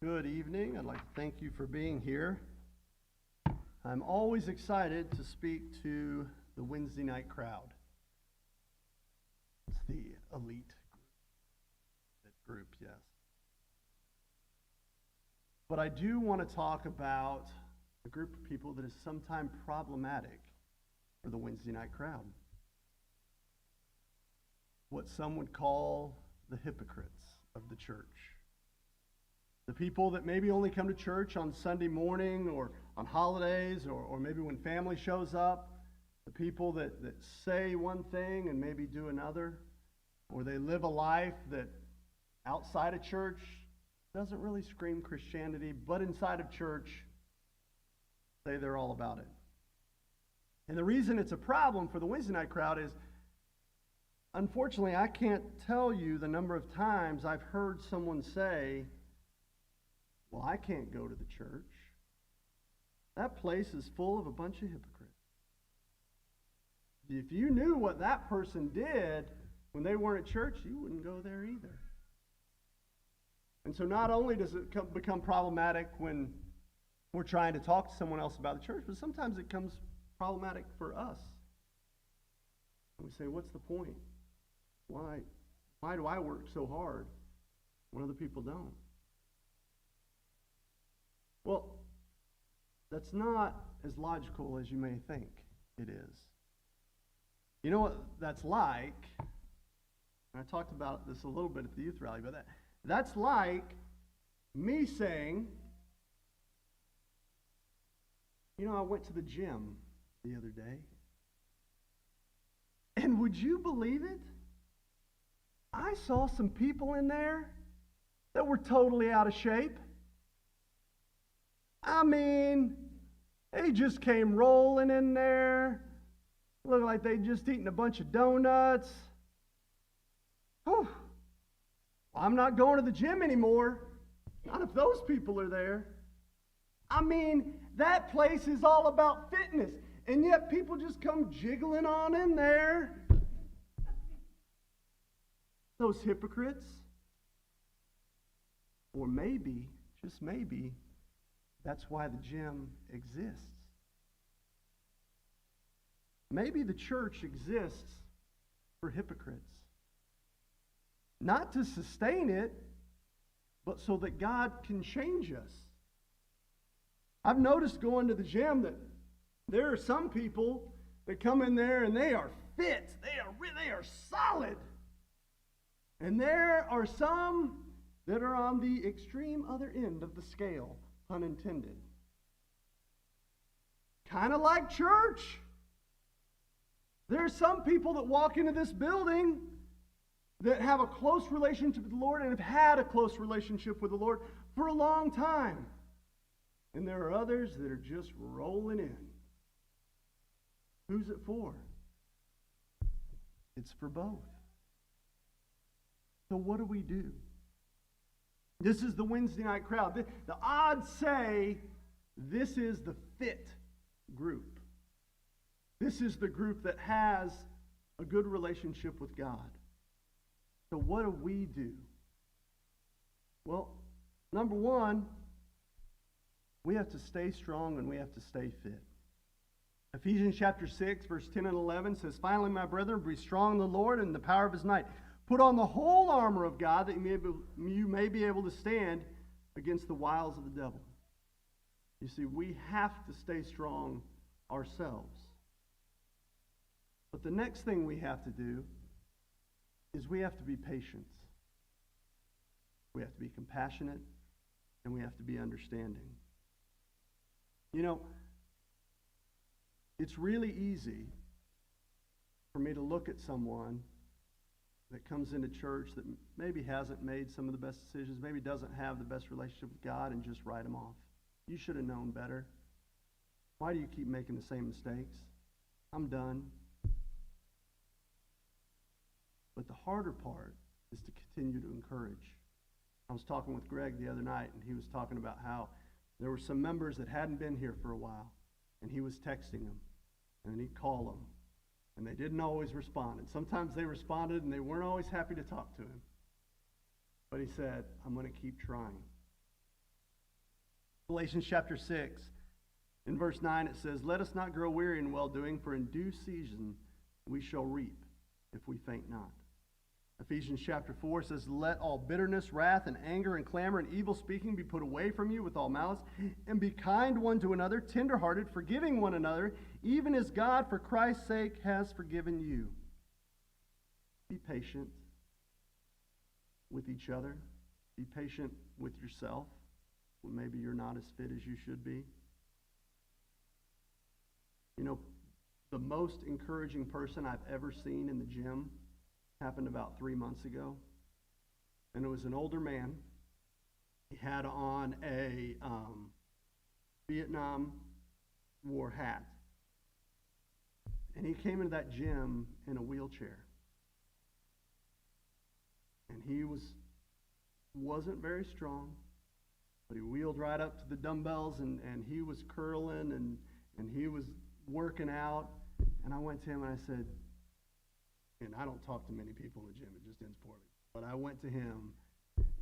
Good evening. I'd like to thank you for being here. I'm always excited to speak to the Wednesday night crowd. It's the elite group, yes. But I do want to talk about a group of people that is sometimes problematic for the Wednesday night crowd. What some would call the hypocrites of the church. The people that maybe only come to church on Sunday morning or on holidays or maybe when family shows up. The people that say one thing and maybe do another. Or they live a life that outside of church doesn't really scream Christianity, but inside of church, say they're all about it. And the reason it's a problem for the Wednesday night crowd is, unfortunately, I can't tell you the number of times I've heard someone say, well, I can't go to the church. That place is full of a bunch of hypocrites. If you knew what that person did when they weren't at church, you wouldn't go there either. And so not only does it become problematic when we're trying to talk to someone else about the church, but sometimes it becomes problematic for us. And we say, what's the point? Why do I work so hard when other people don't? Well, that's not as logical as you may think it is. You know what that's like? And I talked about this a little bit at the youth rally, but that's like me saying, I went to the gym the other day. And would you believe it? I saw some people in there that were totally out of shape. I mean, they just came rolling in there. Looked like they'd just eaten a bunch of donuts. Whew. I'm not going to the gym anymore. Not if those people are there. I mean, that place is all about fitness. And yet people just come jiggling on in there. Those hypocrites. Or maybe, just maybe, that's why the gym exists. Maybe the church exists for hypocrites. Not to sustain it, but so that God can change us. I've noticed going to the gym that there are some people that come in there and they are fit. They are solid. And there are some that are on the extreme other end of the scale. Unintended. Kind of like church. There are some people that walk into this building that have a close relationship with the Lord and have had a close relationship with the Lord for a long time. And there are others that are just rolling in. Who's it for? It's for both. So what do we do? This is the Wednesday night crowd. The odds say this is the fit group. This is the group that has a good relationship with God. So what do we do? Well, number one, we have to stay strong and we have to stay fit. Ephesians chapter 6, verse 10 and 11 says, finally, my brethren, be strong in the Lord and in the power of his might. Put on the whole armor of God that you may be able to stand against the wiles of the devil. You see, we have to stay strong ourselves. But the next thing we have to do is we have to be patient. We have to be compassionate, and we have to be understanding. It's really easy for me to look at someone that comes into church that maybe hasn't made some of the best decisions, maybe doesn't have the best relationship with God, and just write them off. You should have known better. Why do you keep making the same mistakes? I'm done. But the harder part is to continue to encourage. I was talking with Greg the other night, and he was talking about how there were some members that hadn't been here for a while, and he was texting them, and he'd call them. And they didn't always respond. And sometimes they responded and they weren't always happy to talk to him. But he said, I'm going to keep trying. Galatians chapter 6, in verse 9, it says, "Let us not grow weary in well-doing, for in due season we shall reap, if we faint not." Ephesians chapter 4 says, "Let all bitterness, wrath, and anger, and clamor, and evil speaking be put away from you with all malice, and be kind one to another, tenderhearted, forgiving one another, even as God, for Christ's sake, has forgiven you." Be patient with each other. Be patient with yourself when maybe you're not as fit as you should be. You know, the most encouraging person I've ever seen in the gym happened about 3 months ago. And it was an older man. He had on a Vietnam War hat. And he came into that gym in a wheelchair. And he wasn't very strong, but he wheeled right up to the dumbbells, and he was curling, and he was working out. And I went to him and I said, and I don't talk to many people in the gym, it just ends poorly, but I went to him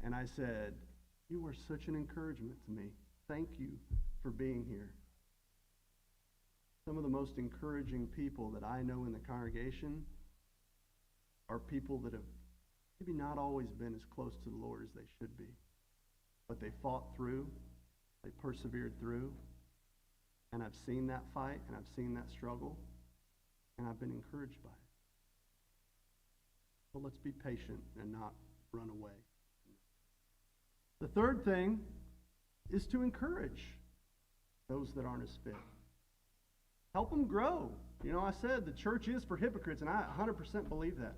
and I said, "You are such an encouragement to me. Thank you for being here." Some of the most encouraging people that I know in the congregation are people that have maybe not always been as close to the Lord as they should be, but they fought through, they persevered through, and I've seen that fight, and I've seen that struggle, and I've been encouraged by it. So let's be patient and not run away. The third thing is to encourage those that aren't as fit. Help them grow. You know, I said the church is for hypocrites, and I 100% believe that.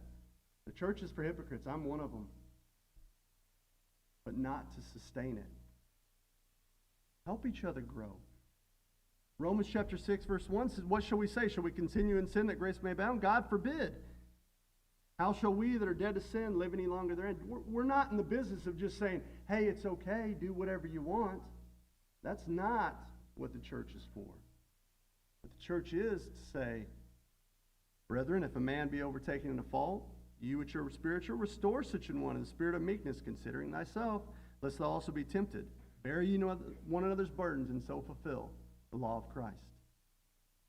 The church is for hypocrites. I'm one of them. But not to sustain it. Help each other grow. Romans chapter 6, verse 1 says, "What shall we say? Shall we continue in sin that grace may abound? God forbid. How shall we that are dead to sin live any longer therein?" We're not in the business of just saying, "Hey, it's okay, do whatever you want." That's not what the church is for. What the church is to say, "Brethren, if a man be overtaken in a fault, you which are spiritual, restore such an one in the spirit of meekness, considering thyself, lest thou also be tempted. Bear ye one another's burdens, and so fulfill the law of Christ."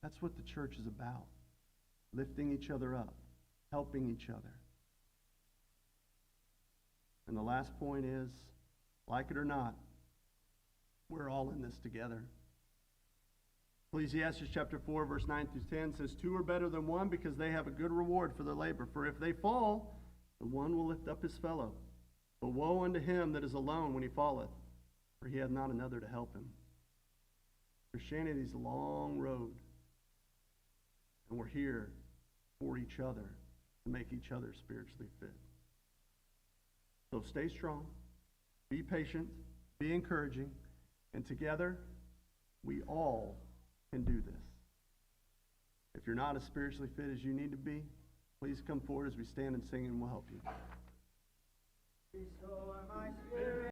That's what the church is about. Lifting each other up, helping each other. And the last point is, like it or not, we're all in this together. Ecclesiastes chapter 4, verse 9 through 10 says, "Two are better than one, because they have a good reward for their labor. For if they fall, the one will lift up his fellow. But woe unto him that is alone when he falleth, for he hath not another to help him." Christianity is a long road, and we're here for each other to make each other spiritually fit. So stay strong, be patient, be encouraging, and together we all can do this. If you're not as spiritually fit as you need to be, please come forward as we stand and sing, and we'll help you. Restore my spirit.